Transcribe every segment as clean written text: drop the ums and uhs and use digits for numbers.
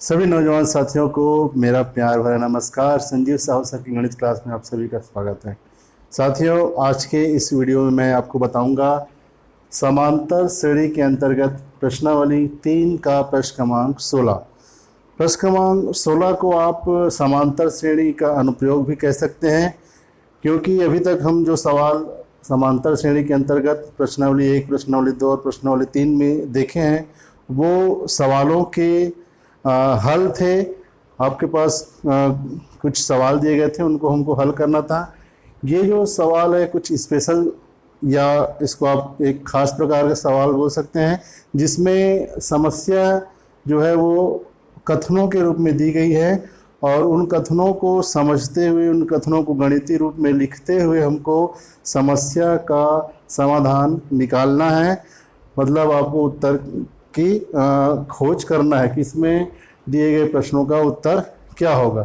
सभी नौजवान साथियों को मेरा प्यार भरा नमस्कार। संजीव साहू सर की गणित क्लास में आप सभी का स्वागत है। साथियों, आज के इस वीडियो में मैं आपको बताऊंगा समांतर श्रेणी के अंतर्गत प्रश्नावली 3 का प्रश्न क्रमांक 16। प्रश्न क्रमांक 16 को आप समांतर श्रेणी का अनुप्रयोग भी कह सकते हैं, क्योंकि अभी तक हम जो सवाल समांतर श्रेणी के अंतर्गत प्रश्नावली 1, प्रश्नावली 2 और प्रश्नावली 3 में देखे हैं, वो सवालों के हल थे। आपके पास कुछ सवाल दिए गए थे, उनको हमको हल करना था। ये जो सवाल है कुछ स्पेशल, या इसको आप एक खास प्रकार का सवाल बोल सकते हैं, जिसमें समस्या जो है वो कथनों के रूप में दी गई है और उन कथनों को समझते हुए, उन कथनों को गणितीय रूप में लिखते हुए हमको समस्या का समाधान निकालना है। मतलब आपको उत्तर की खोज करना है कि इसमें दिए गए प्रश्नों का उत्तर क्या होगा।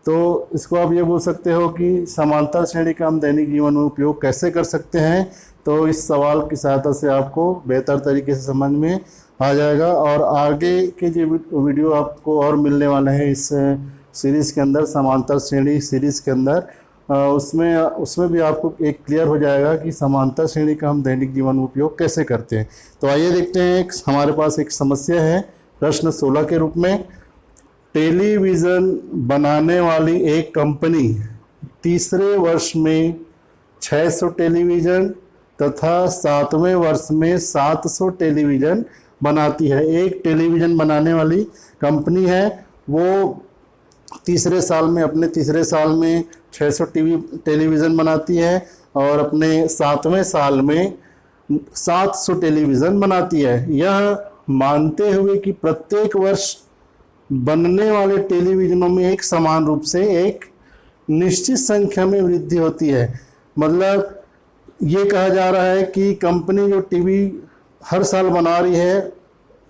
तो इसको आप ये बोल सकते हो कि समांतर श्रेणी का हम दैनिक जीवन में उपयोग कैसे कर सकते हैं। तो इस सवाल की सहायता से आपको बेहतर तरीके से समझ में आ जाएगा और आगे के जो वीडियो आपको और मिलने वाले हैं इस सीरीज़ के अंदर, समांतर श्रेणी सीरीज़ के अंदर, उसमें भी आपको एक क्लियर हो जाएगा कि समांतर श्रेणी का हम दैनिक जीवन में उपयोग कैसे करते हैं। तो आइए देखते हैं। हमारे पास एक समस्या है प्रश्न 16 के रूप में। टेलीविज़न बनाने वाली एक कंपनी तीसरे वर्ष में 600 टेलीविज़न तथा 7वें वर्ष में 700 टेलीविज़न बनाती है। एक टेलीविज़न बनाने वाली कंपनी है, वो तीसरे साल में 600 टेलीविज़न बनाती है और अपने 7वें साल में 700 टेलीविज़न बनाती है। यह मानते हुए कि प्रत्येक वर्ष बनने वाले टेलीविज़नों में एक समान रूप से एक निश्चित संख्या में वृद्धि होती है। मतलब ये कहा जा रहा है कि कंपनी जो टीवी हर साल बना रही है,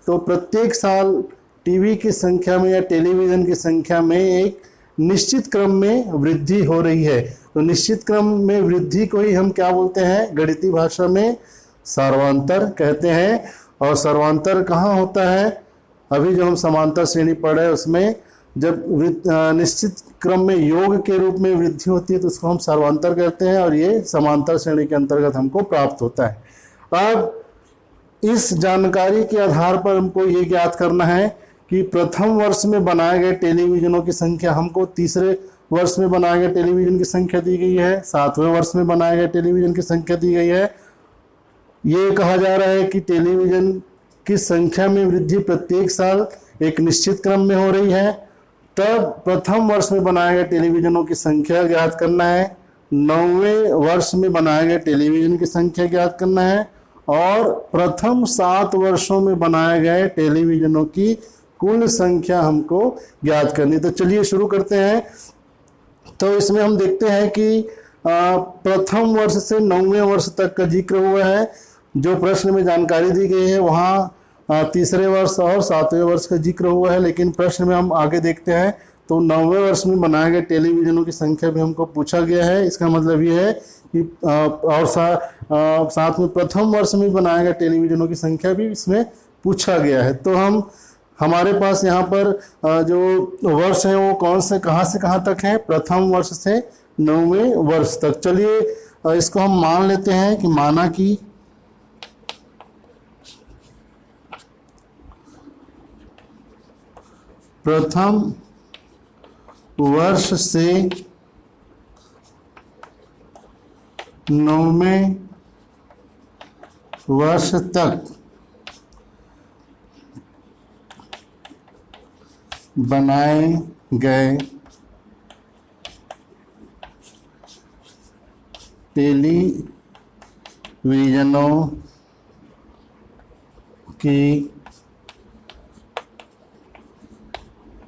तो प्रत्येक साल टीवी की संख्या में या टेलीविज़न की संख्या में एक निश्चित क्रम में वृद्धि हो रही है। तो निश्चित क्रम में वृद्धि को ही हम क्या बोलते हैं, गणितीय भाषा में सर्वांतर कहते हैं। और सर्वांतर कहाँ होता है? अभी जो हम समांतर श्रेणी पढ़ रहे हैं उसमें जब निश्चित क्रम में योग के रूप में वृद्धि होती है तो उसको हम सर्वांतर कहते हैं, और ये समांतर श्रेणी के अंतर्गत हमको प्राप्त होता है। अब इस जानकारी के आधार पर हमको ये ज्ञात करना है कि प्रथम वर्ष में बनाए गए टेलीविज़नों की संख्या हमको तीसरे वर्ष में बनाए गए टेलीविज़न की संख्या दी गई है, 7वें वर्ष में बनाए गए टेलीविज़न की संख्या दी गई है। ये कहा जा रहा है कि टेलीविज़न की संख्या में वृद्धि प्रत्येक साल एक निश्चित क्रम में हो रही है। तब प्रथम वर्ष में बनाए गए टेलीविज़नों की संख्या ज्ञात करना है, 9वें वर्ष में बनाए गए टेलीविज़न की संख्या ज्ञात करना है और प्रथम 7 वर्षों में बनाए गए टेलीविज़नों की कुल संख्या हमको ज्ञात करनी। तो चलिए शुरू करते हैं। तो इसमें हम देखते हैं कि प्रथम वर्ष से 9वें वर्ष तक का जिक्र हुआ है। जो प्रश्न में जानकारी दी गई है वहाँ तीसरे वर्ष और 7वें वर्ष का जिक्र हुआ है, लेकिन प्रश्न में हम आगे देखते हैं तो 9वें वर्ष में बनाए गए टेलीविज़नों की संख्या भी हमको पूछा गया है। इसका मतलब ये है कि और साथ में प्रथम वर्ष में बनाए गए टेलीविज़नों की संख्या भी इसमें पूछा गया है। तो हमारे पास यहाँ पर जो वर्ष है वो कौन से कहाँ तक है? प्रथम वर्ष से 9वें वर्ष तक। चलिए इसको हम मान लेते हैं कि माना कि प्रथम वर्ष से 9वें वर्ष तक बनाए गए टेलीविज़नों की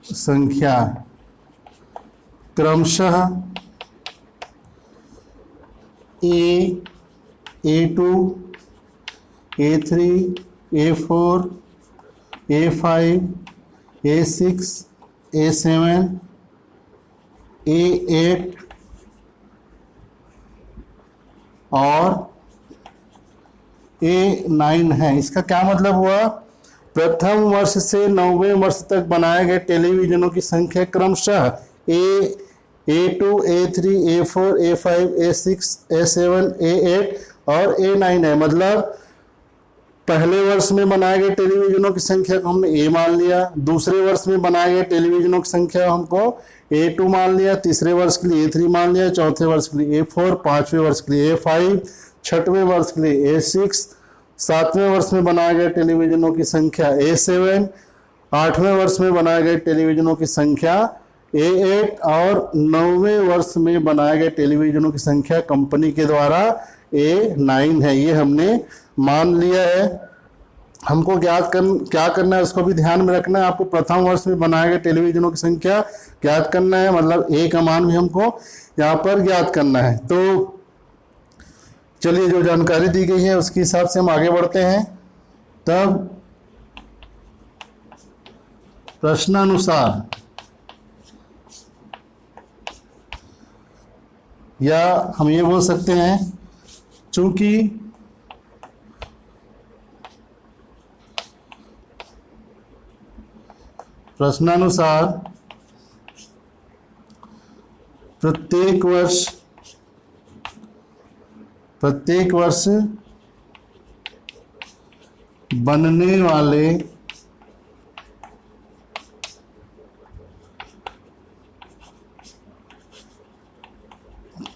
संख्या क्रमशः A2, A3, A4, A5, A6, A7, A8 और A9 है। इसका क्या मतलब हुआ प्रथम वर्ष से 9वें वर्ष तक बनाए गए टेलीविजनों की संख्या क्रमशः A2, A3, A4, A5, A6, A7, A8 और A9 है। मतलब पहले वर्ष में बनाए गए टेलीविजनों की संख्या को हमने A मान लिया, दूसरे वर्ष में बनाए गए टेलीविजनों की संख्या हमको A2 मान लिया, तीसरे वर्ष के लिए A3 मान लिया, चौथे वर्ष के लिए A4, पांचवें वर्ष के लिए A5, छठवें वर्ष के लिए A6, सातवें वर्ष में बनाए गए टेलीविजनों की संख्या A7, आठवें वर्ष में बनाए गए टेलीविजनों की संख्या A8 और 9वें वर्ष में बनाए गए टेलीविजनों की संख्या कंपनी के द्वारा A9 है। ये हमने मान लिया है। हमको क्या करना है उसको भी ध्यान में रखना है। आपको प्रथम वर्ष में बनाए गए टेलीविजनों की संख्या ज्ञात करना है, मतलब A का मान भी हमको यहाँ पर ज्ञात करना है। तो चलिए, जो जानकारी दी गई है उसके हिसाब से हम आगे बढ़ते हैं। तब प्रश्नानुसार या हम ये बोल सकते हैं, चूंकि प्रश्नानुसार प्रत्येक वर्ष बनने वाले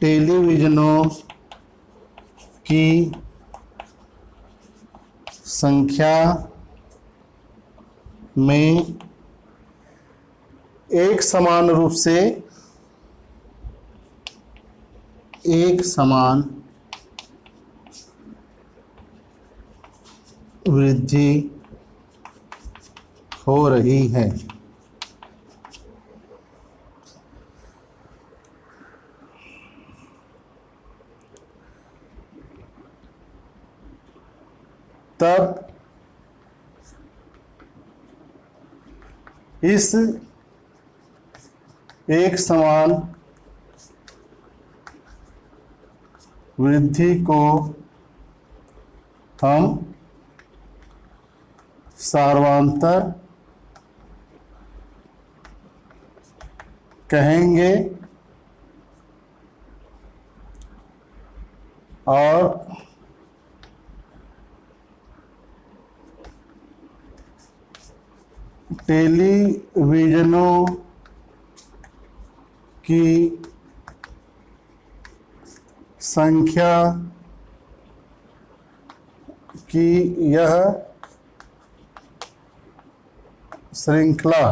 टेलीविजनों की संख्या में एक समान वृद्धि हो रही है। तब इस एक समान वृद्धि को हम सार्वंतर कहेंगे और टेलीविजनों की संख्या की यह श्रृंखला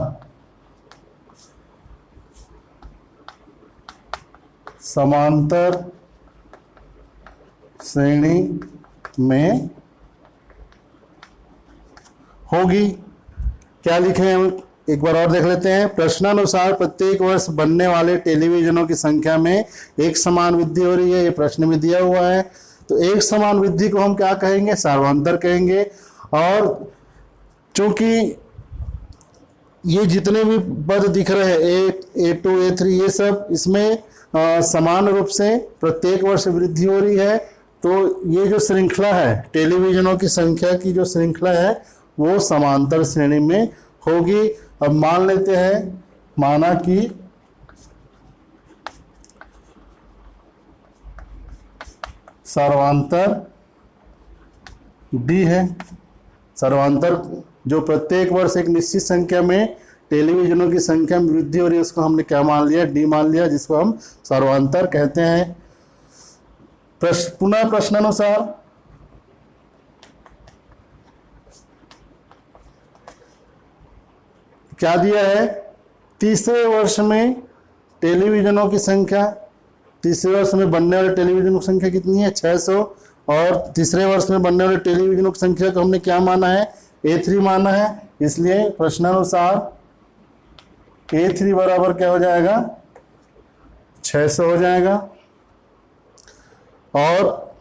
समांतर श्रेणी में होगी। क्या लिखे हैं हम एक बार और देख लेते हैं। प्रश्नानुसार प्रत्येक वर्ष बनने वाले टेलीविजनों की संख्या में एक समान वृद्धि हो रही है, ये प्रश्न में दिया हुआ है। तो एक समान वृद्धि को हम क्या कहेंगे? सार्वंतर कहेंगे। और चूंकि ये जितने भी पद दिख रहे हैं A2, A3 ये सब इसमें समान रूप से प्रत्येक वर्ष वृद्धि हो रही है। तो ये जो श्रृंखला है टेलीविजनों की संख्या की जो श्रृंखला है वो समांतर श्रेणी में होगी। अब मान लेते हैं, माना कि सर्वांतर D है। सर्वांतर जो प्रत्येक वर्ष एक निश्चित संख्या में टेलीविजनों की संख्या में वृद्धि हो रही है उसको हमने क्या मान लिया? D मान लिया, जिसको हम सर्वांतर कहते हैं। पुनः प्रश्नानुसार क्या दिया है? तीसरे वर्ष में टेलीविजनों की संख्या, तीसरे वर्ष में बनने वाले टेलीविजनों की संख्या कितनी है? 600। और तीसरे वर्ष में बनने वाले टेलीविजनों की संख्या को हमने क्या माना है? A3 माना है। इसलिए प्रश्नानुसार A3 बराबर क्या हो जाएगा? 600 हो जाएगा। और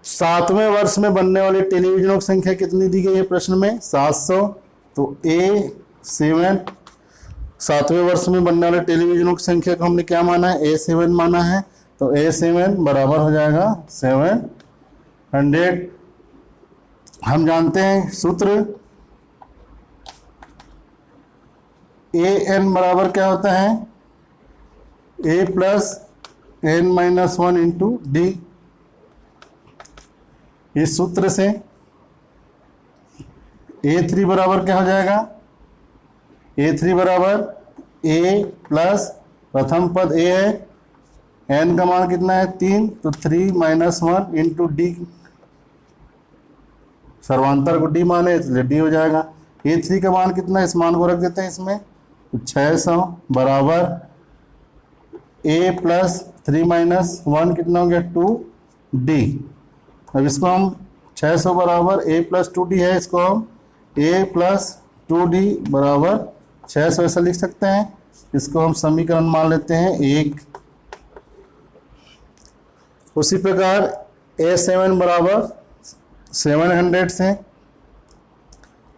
सातवें वर्ष में बनने वाले टेलीविजनों की संख्या कितनी दी गई है प्रश्न में? 700। तो A7 सातवें वर्ष में बनने वाले टेलीविजनों की संख्या को हमने क्या माना है? A7 माना है। तो A7 बराबर हो जाएगा 700। हम जानते हैं सूत्र ए एन बराबर क्या होता है, a plus n minus one into d. इस सूत्र से ए थ्री बराबर क्या हो जाएगा, ए थ्री बराबर ए प्लस प्रथम पद ए है, एन का मान कितना है 3, तो 3 माइनस वन इंटू डी, सर्वांतर को डी माने इसलिए डी हो जाएगा। ए थ्री का मान कितना है, इस मान को रख देते हैं इसमें, तो 600 बराबर ए प्लस 3 माइनस वन कितना हो गया 2D। अब इसको हम 600 बराबर ए प्लस 2D है, इसको हम ए प्लस 2D बराबर 600 ऐसा लिख सकते हैं। इसको हम समीकरण मान लेते हैं 1। उसी प्रकार A7 बराबर 700 से,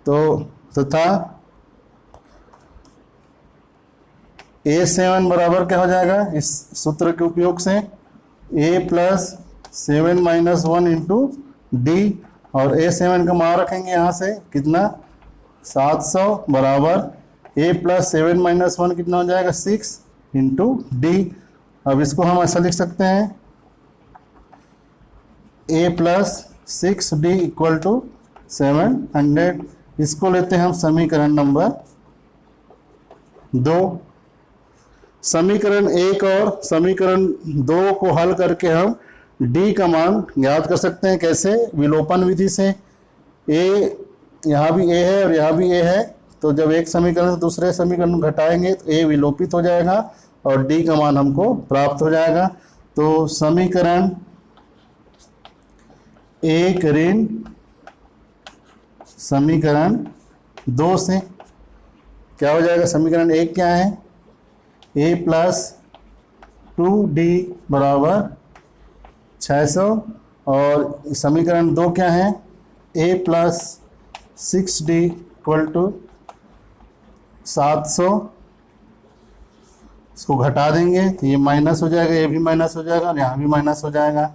तो तथा A7 बराबर क्या हो जाएगा, इस सूत्र के उपयोग से A plus 7 minus one into D, और A7 का मान रखेंगे यहाँ से कितना 700 बराबर A प्लस 7 माइनस वन कितना हो जाएगा 6 इंटू डी। अब इसको हम ऐसा लिख सकते हैं A plus 6D equal to 700। इसको लेते हैं हम समीकरण नंबर 2। समीकरण 1 और समीकरण 2 को हल करके हम D का मान ज्ञात कर सकते हैं। कैसे, विलोपन विधि से। A यहाँ भी A है और यहाँ भी A है, तो जब एक समीकरण से दूसरे समीकरण घटाएंगे तो A विलोपित हो जाएगा और D का मान हमको प्राप्त हो जाएगा। तो समीकरण 1 ऋण समीकरण 2 से क्या हो जाएगा, समीकरण 1 क्या है, A प्लस 2D बराबर 600, और समीकरण 2 क्या है, A plus 6D equal to 700। इसको घटा देंगे तो ये माइनस हो जाएगा, ये भी माइनस हो जाएगा और यहाँ भी माइनस हो जाएगा।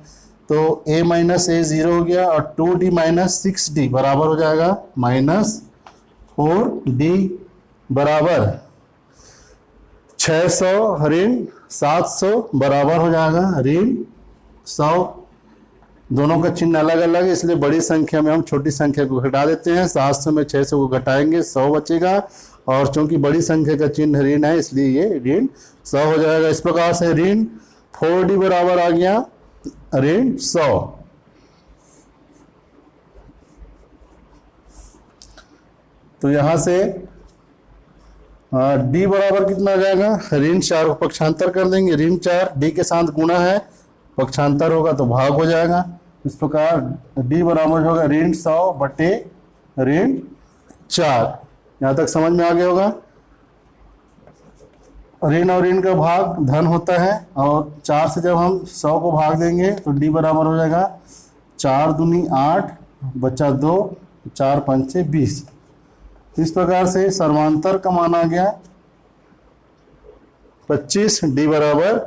तो A माइनस A 0 हो गया और 2D माइनस 6D बराबर हो जाएगा माइनस 4D बराबर 600 ऋण 700 बराबर हो जाएगा ऋण 100। दोनों का चिन्ह अलग अलग है, इसलिए बड़ी संख्या में हम छोटी संख्या को घटा देते हैं। 700 में 600 को घटाएंगे 100 बचेगा, और चूंकि बड़ी संख्या का चिन्ह ऋण है इसलिए ये ऋण 100 हो जाएगा। इस प्रकार से ऋण 4D बराबर आ गया ऋण 100। तो यहां से D बराबर कितना आ जाएगा, ऋण 4 को पक्षांतर कर देंगे, ऋण 4 D के साथ गुणा है, पक्षांतर होगा तो भाग हो जाएगा। इस प्रकार D बराबर होगा ऋण 100 बटे ऋण 4। यहाँ तक समझ में आ गया होगा। ऋण और ऋण का भाग धन होता है, और 4 से जब हम 100 को भाग देंगे तो D बराबर हो जाएगा 4 दूनी 8 बचा 2, 4 पंचे 20। इस प्रकार से सर्वांतर का मान आ गया 25, D बराबर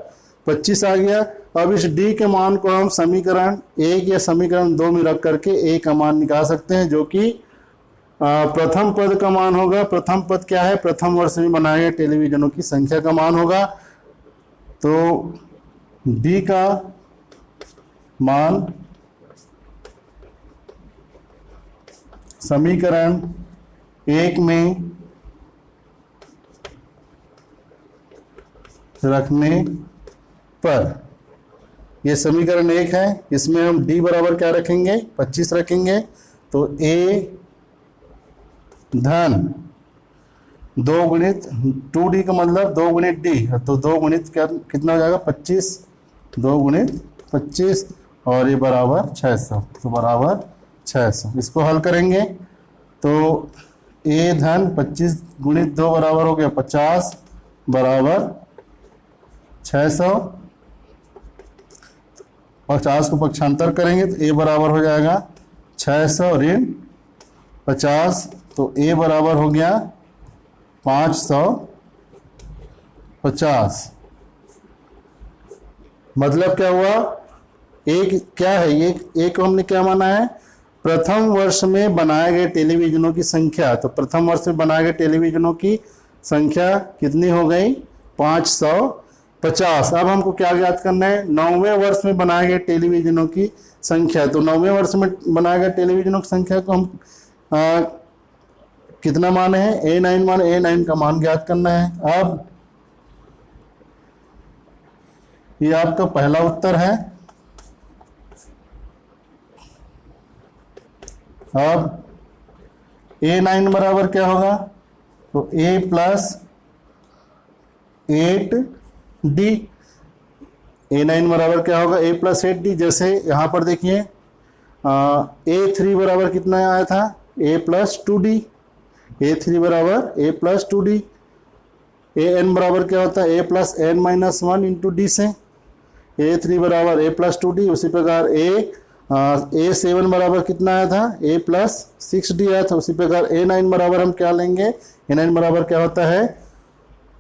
25 आ गया। अब इस D के मान को हम समीकरण 1 या समीकरण 2 में रख करके A का मान निकाल सकते हैं, जो कि प्रथम पद का मान होगा। प्रथम पद क्या है, प्रथम वर्ष में बनाए गए टेलीविजनों की संख्या का मान होगा। तो D का मान समीकरण 1 में रखने पर, ये समीकरण 1 है, इसमें हम D बराबर क्या रखेंगे 25 रखेंगे। तो A धन 2 गुणित 2D का मतलब 2 गुणित D, तो 2 गुणित क्या कितना हो जाएगा 25, 2 गुणित 25 और ये बराबर 600, तो बराबर 600। इसको हल करेंगे तो A धन 25 गुणित 2 बराबर हो गया 50 बराबर 600। 50 को पक्षांतर करेंगे तो A बराबर हो जाएगा 600 ऋण 50, तो A बराबर हो गया 550। मतलब क्या हुआ, एक क्या है, ये एक हमने क्या माना है प्रथम वर्ष में बनाए गए टेलीविजनों की संख्या, तो प्रथम वर्ष में बनाए गए टेलीविजनों की संख्या कितनी हो गई? 550। अब हमको क्या ज्ञात करना है? 9वें वर्ष में बनाए गए टेलीविजनों की संख्या। तो 9वें वर्ष में बनाए गए टेलीविजनों की संख्या को हम कितना मान है? A9 मान, A9 का मान ज्ञात करना है। अब ये आपका पहला उत्तर है। अब A9 बराबर क्या होगा? तो A प्लस 8D। A9 बराबर क्या होगा? A plus 8D। जैसे यहाँ पर देखिए A3 बराबर कितना आया था? A plus 2D। A3 बराबर A प्लस 2D। AN बराबर क्या होता है? A plus N minus 1 into D से। A3 बराबर A प्लस 2D। उसी प्रकार A7 बराबर कितना आया था? A प्लस 6D आया था। उसी प्रकार A9 बराबर हम क्या लेंगे? A9 बराबर क्या होता है?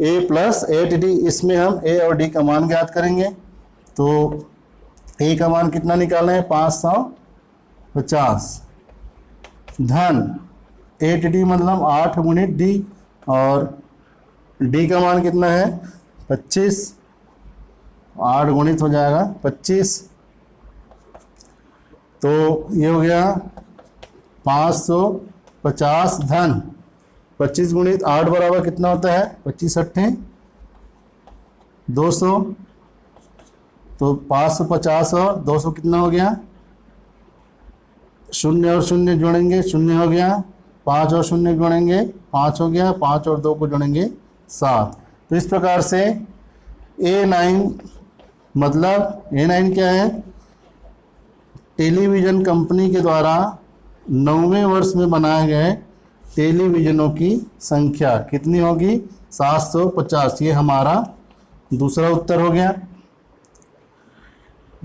A plus 8D। इसमें हम A और D का मान ज्ञात करेंगे। तो A का मान कितना निकालना है? 550 धन 8D मतलब 8 गुणित D, और D का मान कितना है? 25। 8 गुणित हो जाएगा 25। तो ये हो गया 550 धन 25 गुणित 8 बराबर कितना होता है? 25 अट्ठे 200। तो 550 और 200 कितना हो गया? शून्य और शून्य जोड़ेंगे, शून्य हो गया। 5 और शून्य जोड़ेंगे, 5 हो गया। 5 और 2 को जोड़ेंगे, 7। तो इस प्रकार से A9 मतलब A9 क्या है? टेलीविज़न कंपनी के द्वारा 9वें वर्ष में बनाए गए टेलीविज़नों की संख्या कितनी होगी? 750। ये हमारा दूसरा उत्तर हो गया।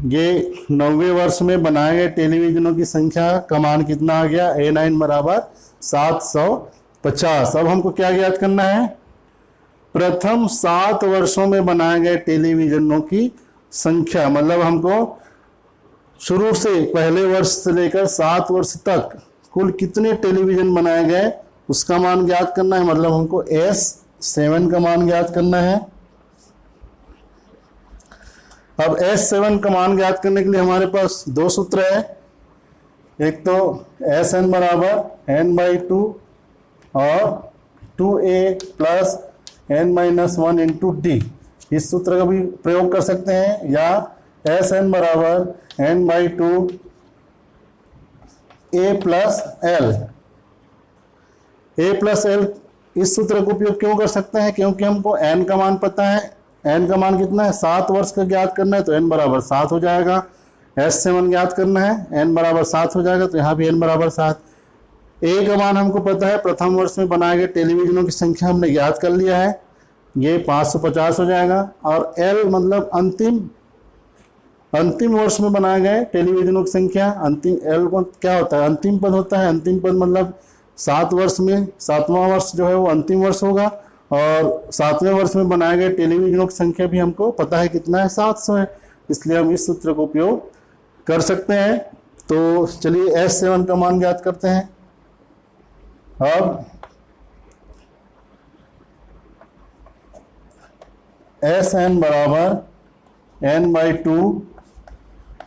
ये 9वें वर्ष में बनाए गए टेलीविज़नों की संख्या का मान कितना आ गया? A9 बराबर 750। अब हमको क्या ज्ञात करना है? प्रथम 7 वर्षों में बनाए गए टेलीविज़नों की संख्या, मतलब हमको शुरू से पहले वर्ष से लेकर 7 वर्ष तक कुल कितने टेलीविज़न बनाए गए उसका मान ज्ञात करना है। मतलब हमको S7 का मान ज्ञात करना है। अब S7 का मान ज्ञात करने के लिए हमारे पास 2 सूत्र है। एक तो Sn बराबर n/2 और 2a plus n-1 into d. इस सूत्र का भी प्रयोग कर सकते हैं, या Sn बराबर n/2 a plus l। a plus l इस सूत्र का उपयोग क्यों कर सकते हैं? क्योंकि हमको n का मान पता है। n का मान कितना है? 7 वर्ष का ज्ञात करना है, तो n बराबर 7 हो जाएगा। S7 ज्ञात करना है, n बराबर 7 हो जाएगा, तो यहाँ भी n बराबर 7। a का मान हमको पता है, प्रथम वर्ष में बनाए गए टेलीविजनों की संख्या हमने ज्ञात कर लिया है, ये 550 हो जाएगा। और l मतलब अंतिम वर्ष में बनाए गए टेलीविजनों की संख्या। अंतिम l को क्या होता है? अंतिम पद होता है। अंतिम पद मतलब 7 वर्ष में 7वां वर्ष जो है वो अंतिम वर्ष होगा, और 7वें वर्ष में बनाए गए टेलीविजनों की संख्या भी हमको पता है कितना है? 700 है। इसलिए हम इस सूत्र का उपयोग कर सकते हैं। तो चलिए S7 का मान ज्ञात करते हैं। अब Sn बराबर n/2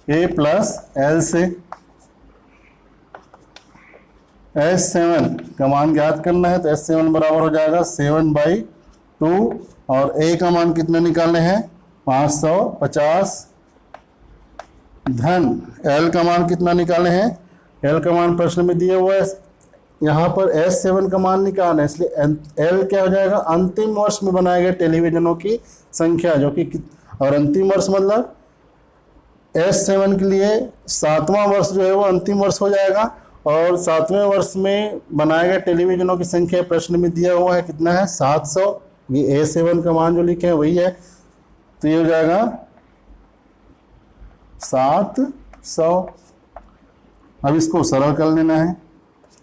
a प्लस l से S7 का मान ज्ञात करना है, तो S7 बराबर हो जाएगा 7/2, और a का मान कितना निकालने हैं? 550 धन l का मान कितना निकालने हैं? l का मान प्रश्न में दिया हुआ है, यहाँ पर S7 का मान निकालना है, इसलिए l क्या हो जाएगा? अंतिम वर्ष में बनाए गए टेलीविजनों की संख्या, जो कि और अंतिम वर्ष मतलब S7 के लिए 7वां वर्ष जो है वो अंतिम वर्ष हो जाएगा, और 7वें वर्ष में बनाए गए टेलीविजनों की संख्या प्रश्न में दिया हुआ है कितना है? 700। ये A7 का मान जो लिखे हैं वही है, तो ये हो जाएगा 700। अब इसको सरल कर लेना है,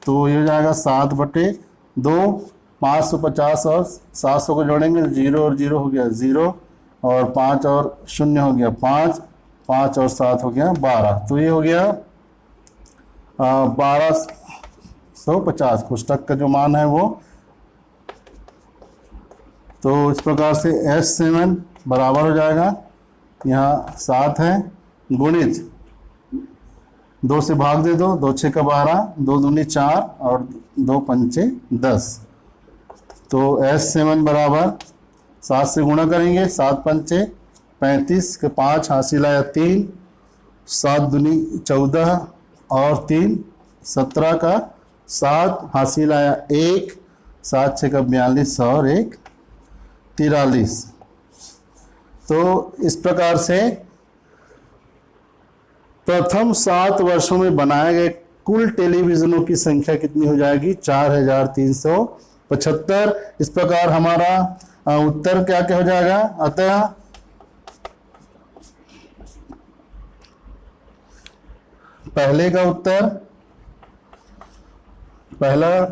तो ये हो जाएगा 7/2। 550 और 700 को जोड़ेंगे, 0 और 0 हो गया 0, और 5 और 0 हो गया 5, 5 और 7 हो गया 12। तो ये हो गया 1250 कोष्टक का जो मान है वो। तो इस प्रकार से S7 बराबर हो जाएगा, यहाँ 7 है, गुणित 2 से भाग दे दो, 2 6 का 12, 2 दूनी 4 और 2 पंचे 10। तो S7 बराबर 7 से गुणा करेंगे, 7 पंचे 35 के 5 हासिल आया 3, 7 दूनी 14 और 3 17 का 7 हासिल आया 1, 7 6 का 42 और 1 43। तो इस प्रकार से प्रथम 7 वर्षों में बनाए गए कुल टेलीविजनों की संख्या कितनी हो जाएगी? 4375। इस प्रकार हमारा उत्तर क्या क्या हो जाएगा? अतः पहला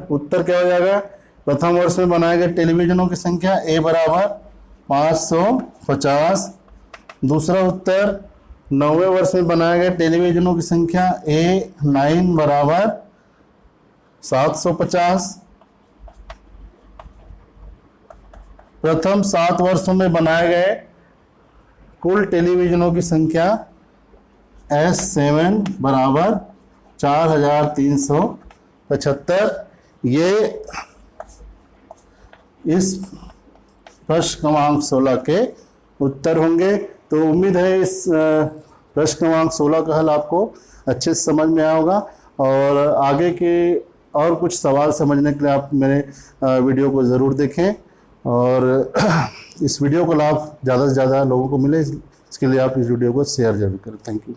उत्तर क्या हो जाएगा? प्रथम वर्ष में बनाए गए टेलीविजनों की संख्या A बराबर 550। दूसरा उत्तर 9वें वर्ष में बनाए गए टेलीविजनों की संख्या A9 बराबर 750। प्रथम 7 वर्षों में बनाए गए कुल टेलीविजनों की संख्या S7 बराबर 4375। ये इस प्रश्न क्रमांक 16 के उत्तर होंगे। तो उम्मीद है इस प्रश्न क्रमांक 16 का हल आपको अच्छे से समझ में आया होगा, और आगे के और कुछ सवाल समझने के लिए आप मेरे वीडियो को ज़रूर देखें, और इस वीडियो को लाभ ज़्यादा से ज़्यादा लोगों को मिले इसके लिए आप इस वीडियो को शेयर जरूर करें। Thank you.